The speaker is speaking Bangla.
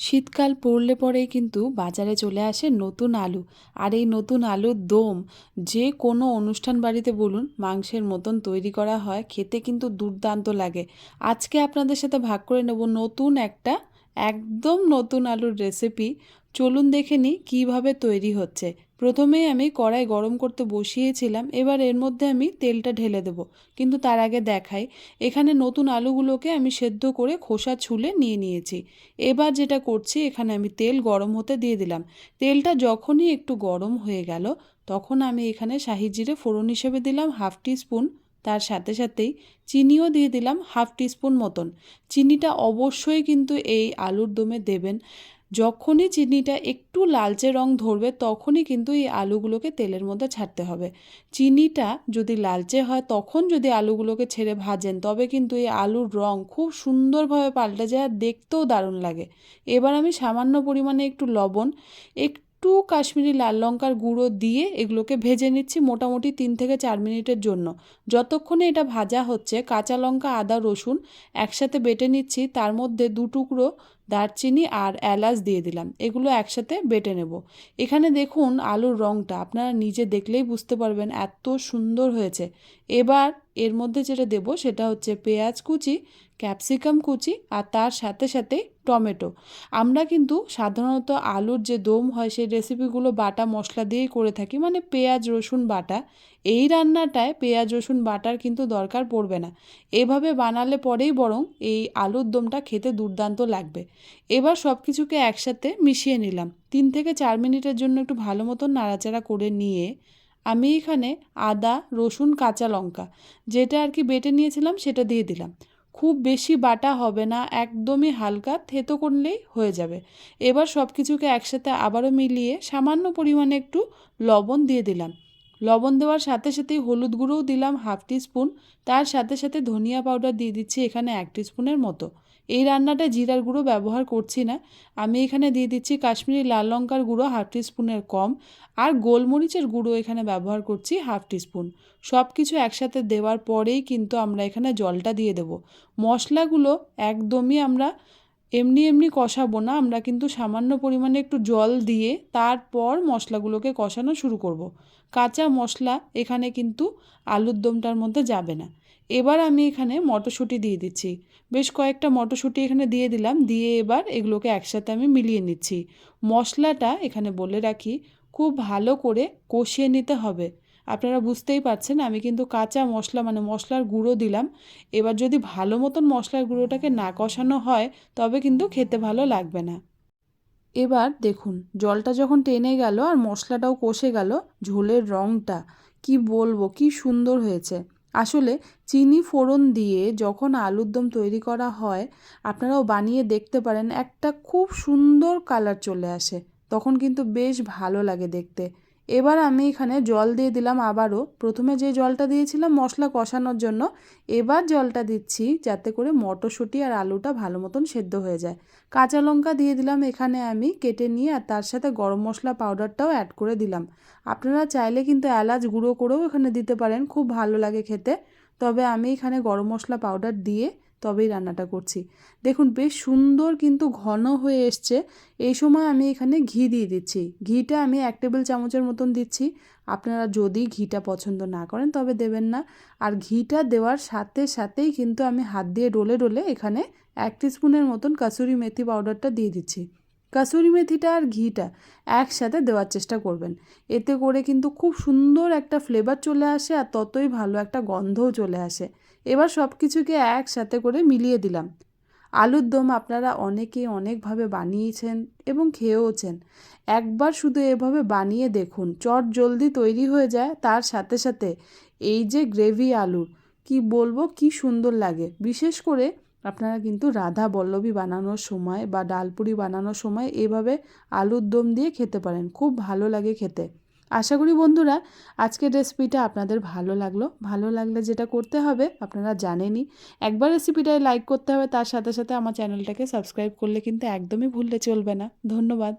শীতকাল পড়লে পরেই কিন্তু বাজারে চলে আসে নতুন আলু। আর এই নতুন আলুর দম যে কোনো অনুষ্ঠান বাড়িতে বলুন মাংসের মতন তৈরি করা হয়, খেতে কিন্তু দুর্দান্ত লাগে। আজকে আপনাদের সাথে ভাগ করে নেব নতুন একটা একদম নতুন আলুর রেসিপি। চলুন দেখে নিই কীভাবে তৈরি হচ্ছে। প্রথমেই আমি কড়াই গরম করতে বসিয়েছিলাম, এবার এর মধ্যে আমি তেলটা ঢেলে দেব। কিন্তু তার আগে দেখাই, এখানে নতুন আলুগুলোকে আমি সেদ্ধ করে খোসা ছুলে নিয়ে নিয়েছি। এবার যেটা করছি, এখানে আমি তেল গরম হতে দিয়ে দিলাম। তেলটা যখনই একটু গরম হয়ে গেল, তখন আমি এখানে শাহি জিরে ফোড়ন হিসেবে দিলাম 1/2 টিস্পুন। তার সাথে সাথেই চিনিও দিয়ে দিলাম 1/2 টিস্পুন মতন। চিনিটা অবশ্যই কিন্তু এই আলুর দমে দেবেন। যখনই চিনিটা একটু লালচে রং ধরবে, তখনই কিন্তু এই আলুগুলোকে তেলের মধ্যে ছাড়তে হবে। চিনিটা যদি লালচে হয়, তখন যদি আলুগুলোকে ছেড়ে ভাজেন, তবে কিন্তু এই আলুর রং খুব সুন্দরভাবে পাল্টে যায় আর দেখতেও দারুণ লাগে। এবার আমি সামান্য পরিমাণে একটু লবণ, একটু কাশ্মীরি লাল লঙ্কার গুঁড়ো দিয়ে এগুলোকে ভেজে নিচ্ছি মোটামুটি 3 থেকে 4 মিনিটের জন্য। যতক্ষণে এটা ভাজা হচ্ছে, কাঁচা লঙ্কা, আদা, রসুন একসাথে বেটে নিচ্ছি। তার মধ্যে 2 টুকরো দারচিনি আর এলাচ দিয়ে দিলাম। এগুলো একসাথে বেটে নেব। এখানে দেখুন আলুর রঙটা আপনারা নিজে দেখলেই বুঝতে পারবেন এত সুন্দর হয়েছে। এবার এর মধ্যে যেটা দেব সেটা হচ্ছে পেঁয়াজ কুচি, ক্যাপসিকাম কুচি আর তার সাথে সাথে টমেটো। আমরা কিন্তু সাধারণত আলুর যে দম হয় সেই রেসিপিগুলো বাটা মশলা দিয়েই করে থাকি, মানে পেঁয়াজ রসুন বাটা। এই রান্নাটায় পেঁয়াজ রসুন বাটার কিন্তু দরকার পড়বে না। এভাবে বানালে পরেই বরং এই আলুর দমটা খেতে দুর্দান্ত লাগবে। এবার সব কিছুকে একসাথে মিশিয়ে নিলাম। 3 থেকে 4 মিনিটের জন্য একটু ভালো মতন নাড়াচাড়া করে নিয়ে আমি এখানে আদা, রসুন, কাঁচা লঙ্কা যেটা আর কি বেটে নিয়েছিলাম সেটা দিয়ে দিলাম। খুব বেশি বাটা হবে না, একদমই হালকা থেতো করলেই হয়ে যাবে। এবার সব কিছুকে একসাথে আবারও মিলিয়ে সামান্য পরিমাণে একটু লবণ দিয়ে দিলাম। লবণ দেওয়ার সাথে সাথেই হলুদ গুঁড়োও দিলাম 1/2 টিস্পুন। তার সাথে সাথে ধনিয়া পাউডার দিয়ে দিচ্ছি এখানে 1 টিস্পুনের মতো। এই রান্নাটায় জিরার গুঁড়ো ব্যবহার করছি না। আমি এখানে দিয়ে দিচ্ছি কাশ্মীরি লাল লঙ্কার গুঁড়ো 1/2 টিস্পুনের কম, আর গোলমরিচের গুঁড়ো এখানে ব্যবহার করছি 1/2 টিস্পুন। সব কিছু একসাথে দেওয়ার পরেই কিন্তু আমরা এখানে জলটা দিয়ে দেব। মশলাগুলো একদমই আমরা এমনি এমনি কষাবো না, আমরা কিন্তু সামান্য পরিমাণে একটু জল দিয়ে তারপর মশলাগুলোকে কষানো শুরু করব। কাঁচা মশলা এখানে কিন্তু আলুর দমটার মধ্যে যাবে না। এবার আমি এখানে মটরশুঁটি দিয়ে দিচ্ছি। বেশ কয়েকটা মটরশুঁটি এখানে দিয়ে দিলাম। দিয়ে এবার এগুলোকে একসাথে আমি মিলিয়ে নিচ্ছি। মশলাটা এখানে বলে রাখি খুব ভালো করে কষিয়ে নিতে হবে। আপনারা বুঝতেই পারছেন আমি কিন্তু কাঁচা মশলা মানে মশলার গুঁড়ো দিলাম। এবার যদি ভালো মতন মশলার গুঁড়োটাকে না কষানো হয়, তবে কিন্তু খেতে ভালো লাগবে না। এবার দেখুন জলটা যখন টেনে গেল আর মশলাটাও কষে গেল, ঝোলের রঙটা কি বলবো, কি সুন্দর হয়েছে। আসলে চিনি ফোড়ন দিয়ে যখন আলুর দম তৈরি করা হয়, আপনারাও বানিয়ে দেখতে পারেন, একটা খুব সুন্দর কালার চলে আসে, তখন কিন্তু বেশ ভালো লাগে দেখতে। এবার আমি এখানে জল দিয়ে দিলাম আবারও। প্রথমে যে জলটা দিয়েছিলাম মশলা কষানোর জন্য, এবার জলটা দিচ্ছি যাতে করে মটরশুঁটি আর আলুটা ভালো মতন সেদ্ধ হয়ে যায়। কাঁচা লঙ্কা দিয়ে দিলাম এখানে আমি কেটে নিয়ে, আর তার সাথে গরম মশলা পাউডারটাও অ্যাড করে দিলাম। আপনারা চাইলে কিন্তু এলাচ গুঁড়ো করেও এখানে দিতে পারেন, খুব ভালো লাগে খেতে। তবে আমি এখানে গরম মশলা পাউডার দিয়ে তবেই রান্নাটা করছি। দেখুন বেশ সুন্দর কিন্তু ঘন হয়ে এসছে। এই সময় আমি এখানে ঘি দিয়ে দিচ্ছি। ঘিটা আমি 1 টেবিল চামচের মতন দিচ্ছি। আপনারা যদি ঘিটা পছন্দ না করেন তবে দেবেন না। আর ঘিটা দেওয়ার সাথে সাথেই কিন্তু আমি হাত দিয়ে ডলে ডলে এখানে 1 টিস্পুনের মতন কাসুরি মেথি পাউডারটা দিয়ে দিচ্ছি। কাসুরি মেথিটা আর ঘিটা একসাথে দেওয়ার চেষ্টা করবেন। এতে করে কিন্তু খুব সুন্দর একটা ফ্লেভার চলে আসে আর ততই ভালো একটা গন্ধও চলে আসে। এবার সব কিছুকে একসাথে করে মিলিয়ে দিলাম। আলুর দম আপনারা অনেকেই অনেকভাবে বানিয়েছেন এবং খেয়েওছেন। একবার শুধু এভাবে বানিয়ে দেখুন, চট জলদি তৈরি হয়ে যায়। তার সাথে সাথে এই যে গ্রেভি আলুর, কি বলবো, কি সুন্দর লাগে। বিশেষ করে আপনারা কিন্তু রাধা বল্লভী বানানোর সময় বা ডালপুরি বানানোর সময় এভাবে আলুর দম দিয়ে খেতে পারেন, খুব ভালো লাগে খেতে। আশা করি বন্ধুরা আজকের রেসিপিটা আপনাদের ভালো লাগলো। ভালো লাগলে যেটা করতে হবে আপনারা জানেনই, একবার রেসিপিটায় লাইক করতে হবে, তার সাথে সাথে আমার চ্যানেলটাকে সাবস্ক্রাইব করলে কিন্তু একদমই ভুললে চলবে না। ধন্যবাদ।